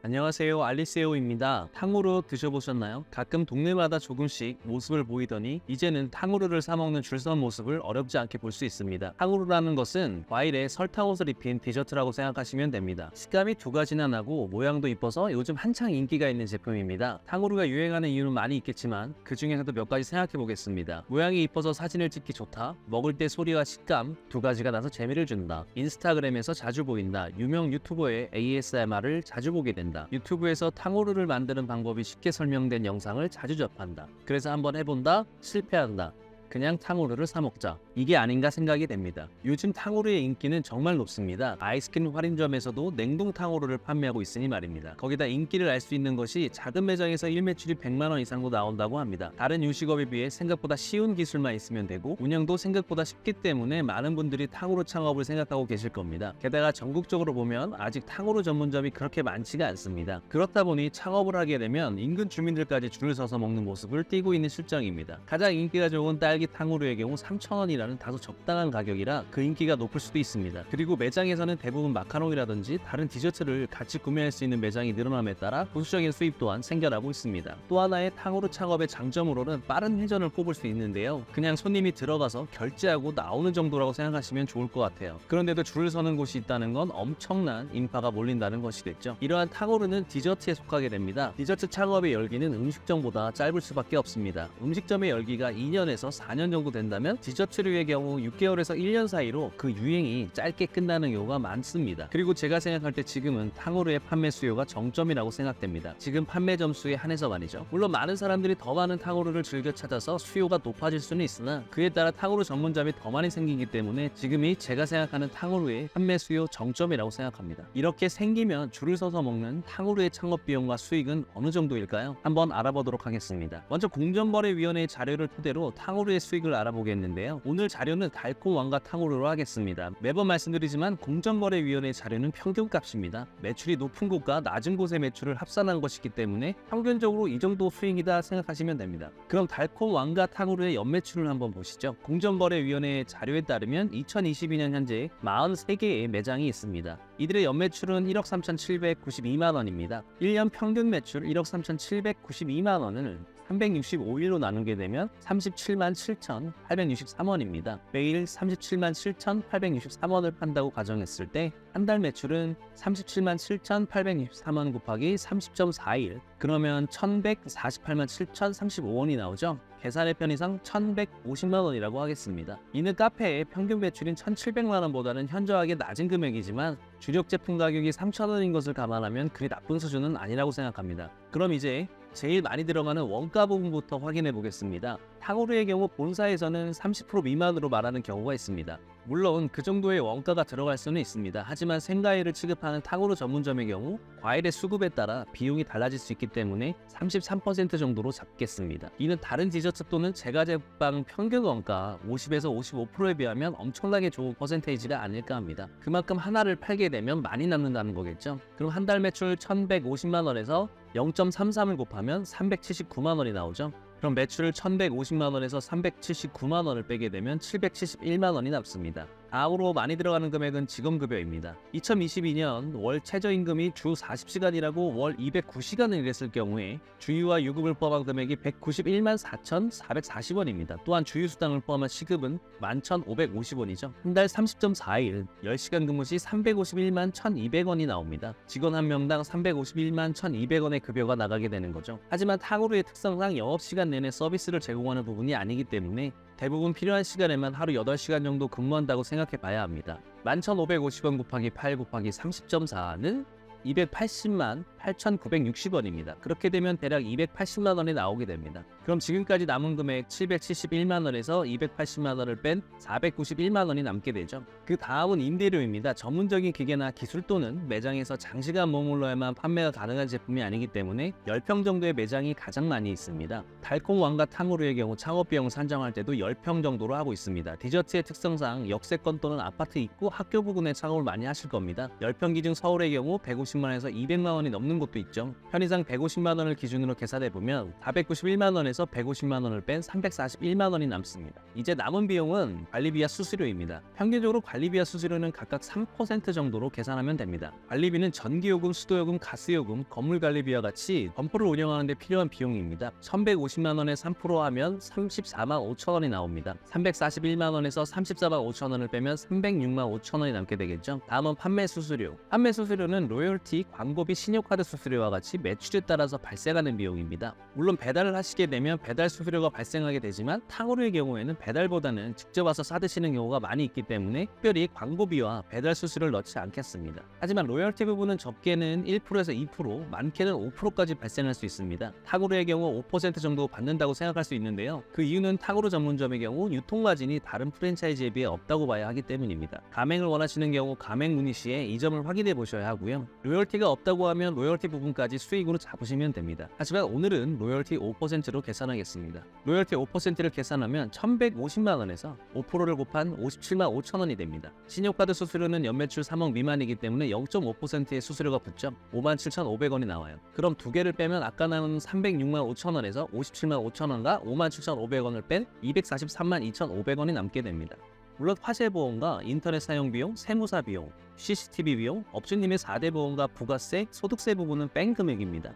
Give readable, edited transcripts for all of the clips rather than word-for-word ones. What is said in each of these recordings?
안녕하세요, 알리세오입니다. 탕후루 드셔보셨나요? 가끔 동네마다 조금씩 모습을 보이더니 이제는 탕후루를 사먹는 줄 선 모습을 어렵지 않게 볼 수 있습니다. 탕후루라는 것은 과일에 설탕옷을 입힌 디저트라고 생각하시면 됩니다. 식감이 두 가지나 나고 모양도 이뻐서 요즘 한창 인기가 있는 제품입니다. 탕후루가 유행하는 이유는 많이 있겠지만 그 중에서도 몇 가지 생각해 보겠습니다. 모양이 이뻐서 사진을 찍기 좋다, 먹을 때 소리와 식감 두 가지가 나서 재미를 준다, 인스타그램에서 자주 보인다, 유명 유튜버의 ASMR을 자주 보게 된다, 유튜브에서 탕후루를 만드는 방법이 쉽게 설명된 영상을 자주 접한다. 그래서 한번 해본다, 실패한다. 그냥 탕후루를 사 먹자. 이게 아닌가 생각이 됩니다. 요즘 탕후루의 인기는 정말 높습니다. 아이스크림 할인점에서도 냉동 탕후루를 판매하고 있으니 말입니다. 거기다 인기를 알 수 있는 것이 작은 매장에서 일매출이 100만 원 이상도 나온다고 합니다. 다른 요식업에 비해 생각보다 쉬운 기술만 있으면 되고 운영도 생각보다 쉽기 때문에 많은 분들이 탕후루 창업을 생각하고 계실 겁니다. 게다가 전국적으로 보면 아직 탕후루 전문점이 그렇게 많지가 않습니다. 그렇다 보니 창업을 하게 되면 인근 주민들까지 줄을 서서 먹는 모습을 띠고 있는 실정입니다. 가장 인기가 좋은 딸기 탕후루의 경우 3,000원이라는 다소 적당한 가격이라 그 인기가 높을 수도 있습니다. 그리고 매장에서는 대부분 마카롱이라든지 다른 디저트를 같이 구매할 수 있는 매장이 늘어남에 따라 보수적인 수입 또한 생겨나고 있습니다. 또 하나의 탕후루 창업의 장점으로는 빠른 회전을 꼽을 수 있는데요. 그냥 손님이 들어가서 결제하고 나오는 정도라고 생각하시면 좋을 것 같아요. 그런데도 줄을 서는 곳이 있다는 건 엄청난 인파가 몰린다는 것이겠죠. 이러한 탕후루는 디저트에 속하게 됩니다. 디저트 창업의 열기는 음식점보다 짧을 수밖에 없습니다. 음식점의 열기가 2년에서 4년 정도 된다면 디저트류의 경우 6개월에서 1년 사이로 그 유행이 짧게 끝나는 경우가 많습니다. 그리고 제가 생각할 때 지금은 탕후루의 판매 수요가 정점이라고 생각됩니다. 지금 판매 점수에 한해서 말이죠. 물론 많은 사람들이 더 많은 탕후루를 즐겨 찾아서 수요가 높아질 수는 있으나 그에 따라 탕후루 전문점이 더 많이 생기기 때문에 지금이 제가 생각하는 탕후루의 판매 수요 정점이라고 생각합니다. 이렇게 생기면 줄을 서서 먹는 탕후루의 창업 비용과 수익은 어느 정도일까요? 한번 알아보도록 하겠습니다. 먼저 공정거래위원회의 자료를 토대로 탕후루의 수익을 알아보겠는데요. 오늘 자료는 달콤 왕가 탕후루로 하겠습니다. 매번 말씀드리지만 공정거래위원회 자료는 평균값입니다. 매출이 높은 곳과 낮은 곳의 매출을 합산한 것이기 때문에 평균적으로 이 정도 수익이다 생각하시면 됩니다. 그럼 달콤 왕가 탕후루의 연매출을 한번 보시죠. 공정거래위원회의 자료에 따르면 2022년 현재 43개의 매장이 있습니다. 이들의 연매출은 1억 3,792만 원입니다. 1년 평균 매출 1억 3,792만 원을 365일로 나누게 되면 37만 7,863원입니다. 매일 37만 7,863원을 판다고 가정했을 때 한 달 매출은 37만 7,863원 곱하기 30.4일 그러면 1,148만 7,035원이 나오죠. 계산의 편의상 1,150만 원이라고 하겠습니다. 이는 카페의 평균 매출인 1,700만 원보다는 현저하게 낮은 금액이지만 주력 제품 가격이 3,000원인 것을 감안하면 그리 나쁜 수준은 아니라고 생각합니다. 그럼 이제 제일 많이 들어가는 원가 부분부터 확인해 보겠습니다. 탕후루의 경우 본사에서는 30% 미만으로 말하는 경우가 있습니다. 물론 그 정도의 원가가 들어갈 수는 있습니다. 하지만 생과일을 취급하는 탕후루 전문점의 경우 과일의 수급에 따라 비용이 달라질 수 있기 때문에 33% 정도로 잡겠습니다. 이는 다른 디저트 또는 제과제빵 평균 원가 50에서 55%에 비하면 엄청나게 좋은 퍼센테이지가 아닐까 합니다. 그만큼 하나를 팔게 되면 많이 남는다는 거겠죠. 그럼 한 달 매출 1,150만 원에서 0.33을 곱하면 379만 원이 나오죠. 그럼 매출을 1,150만 원에서 379만 원을 빼게 되면 771만 원이 남습니다. 다음으로 많이 들어가는 금액은 직원급여입니다. 2022년 월 최저임금이 주 40시간이라고 월 209시간을 일했을 경우에 주유와 유급을 포함한 금액이 191만 4,440원입니다. 또한 주유수당을 포함한 시급은 11,550원이죠. 한 달 30.4일 10시간 근무 시 351만 1,200원이 나옵니다. 직원 한 명당 351만 1,200원의 급여가 나가게 되는 거죠. 하지만 탕후루의 특성상 영업시간 내내 서비스를 제공하는 부분이 아니기 때문에 대부분 필요한 시간에만 하루 8시간 정도 근무한다고 생각해 봐야 합니다. 11,550원 곱하기 8 곱하기 30.4는 280만 8,960원입니다. 그렇게 되면 대략 280만 원이 나오게 됩니다. 그럼 지금까지 남은 금액 771만 원에서 280만 원을 뺀 491만 원이 남게 되죠. 그 다음은 임대료입니다. 전문적인 기계나 기술 또는 매장에서 장시간 머물러야만 판매가 가능한 제품이 아니기 때문에 10평 정도의 매장이 가장 많이 있습니다. 달콤 왕가 탕후루의 경우 창업비용 산정할 때도 10평 정도로 하고 있습니다. 디저트의 특성상 역세권 또는 아파트 입구, 학교 부근에 창업을 많이 하실 겁니다. 10평 기준 서울의 경우 150만 원에서 200만 원이 넘는 없는 곳도 있죠. 편의상 150만 원을 기준으로 계산해보면 491만 원에서 150만 원을 뺀 341만 원이 남습니다. 이제 남은 비용은 관리비와 수수료입니다. 평균적으로 관리비와 수수료는 각각 3% 정도로 계산하면 됩니다. 관리비는 전기요금, 수도요금, 가스요금, 건물관리비와 같이 점포를 운영하는 데 필요한 비용입니다. 1150만 원에 3% 하면 34만 5천 원이 나옵니다. 341만 원에서 34만 5천 원을 빼면 306만 5천 원이 남게 되겠죠. 다음은 판매 수수료. 판매 수수료는 로열티, 광고비, 신용카드 수수료와 같이 매출에 따라서 발생하는 비용입니다. 물론 배달을 하시게 되면 배달 수수료가 발생하게 되지만 탕후루의 경우에는 배달보다는 직접 와서 사드시는 경우가 많이 있기 때문에 특별히 광고비와 배달 수수료를 넣지 않겠습니다. 하지만 로열티 부분은 적게는 1%에서 2%, 많게는 5%까지 발생할 수 있습니다. 탕후루의 경우 5% 정도 받는다고 생각할 수 있는데요. 그 이유는 탕후루 전문점의 경우 유통마진이 다른 프랜차이즈에 비해 없다고 봐야 하기 때문입니다. 가맹을 원하시는 경우 가맹 문의 시에 이 점을 확인해 보셔야 하고요. 로열티가 없다고 하면 로열티 부분까지 수익으로 잡으시면 됩니다. 하지만 오늘은 로열티 5%로 계산하겠습니다. 로열티 5%를 계산하면 1150만 원에서 5%를 곱한 57만 5천 원이 됩니다. 신용카드 수수료는 연매출 3억 미만이기 때문에 0.5%의 수수료가 붙죠. 57,500원이 나와요. 그럼 두 개를 빼면 아까 나온 306만 5천 원에서 57만 5천 원과 57,500원을 뺀 243만 2,500원이 남게 됩니다. 물론 화재보험과 인터넷 사용비용, 세무사 비용, CCTV 비용, 업주님의 4대 보험과 부가세, 소득세 부분은 뺀 금액입니다.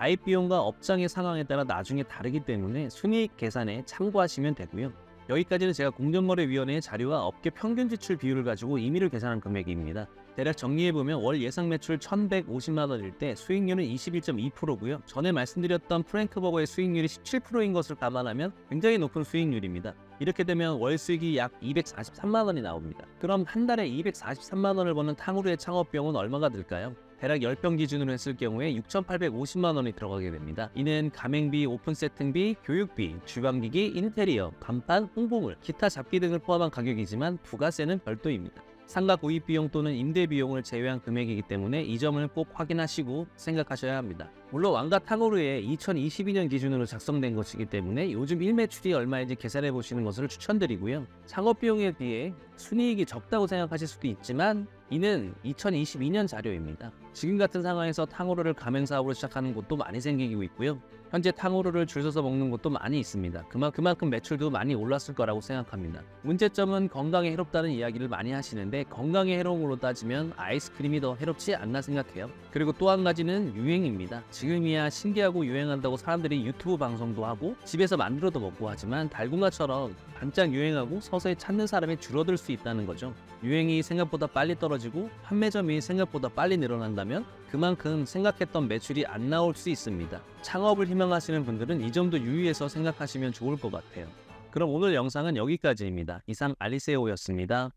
가입 비용과 업장의 상황에 따라 나중에 다르기 때문에 순이익 계산에 참고하시면 되고요. 여기까지는 제가 공정거래위원회의 자료와 업계 평균 지출 비율을 가지고 임의로 계산한 금액입니다. 대략 정리해보면 월 예상 매출 1,150만 원일 때 수익률은 21.2%고요. 전에 말씀드렸던 프랭크버거의 수익률이 17%인 것을 감안하면 굉장히 높은 수익률입니다. 이렇게 되면 월 수익이 약 243만 원이 나옵니다. 그럼 한 달에 243만 원을 버는 탕후루의 창업비용은 얼마가 들까요? 대략 10평 기준으로 했을 경우에 6,850만 원이 들어가게 됩니다. 이는 가맹비, 오픈 세팅비, 교육비, 주방기기, 인테리어, 간판, 홍보물, 기타 잡기 등을 포함한 가격이지만 부가세는 별도입니다. 상가 구입 비용 또는 임대 비용을 제외한 금액이기 때문에 이 점을 꼭 확인하시고 생각하셔야 합니다. 물론 왕가 탕후루의 2022년 기준으로 작성된 것이기 때문에 요즘 일매출이 얼마인지 계산해 보시는 것을 추천드리고요. 창업 비용에 비해 순이익이 적다고 생각하실 수도 있지만 이는 2022년 자료입니다. 지금 같은 상황에서 탕후루를 가맹사업으로 시작하는 곳도 많이 생기고 있고요. 현재 탕후루를 줄 서서 먹는 곳도 많이 있습니다. 그만큼 매출도 많이 올랐을 거라고 생각합니다. 문제점은 건강에 해롭다는 이야기를 많이 하시는데 건강에 해로운 걸로 따지면 아이스크림이 더 해롭지 않나 생각해요. 그리고 또 한 가지는 유행입니다. 지금이야 신기하고 유행한다고 사람들이 유튜브 방송도 하고 집에서 만들어도 먹고 하지만 달고나처럼 반짝 유행하고 서서히 찾는 사람이 줄어들 수 있다는 거죠. 유행이 생각보다 빨리 떨어지고 판매점이 생각보다 빨리 늘어난다면 그만큼 생각했던 매출이 안 나올 수 있습니다. 창업을 희망하시는 분들은 이 점도 유의해서 생각하시면 좋을 것 같아요. 그럼 오늘 영상은 여기까지입니다. 이상 알리세오였습니다.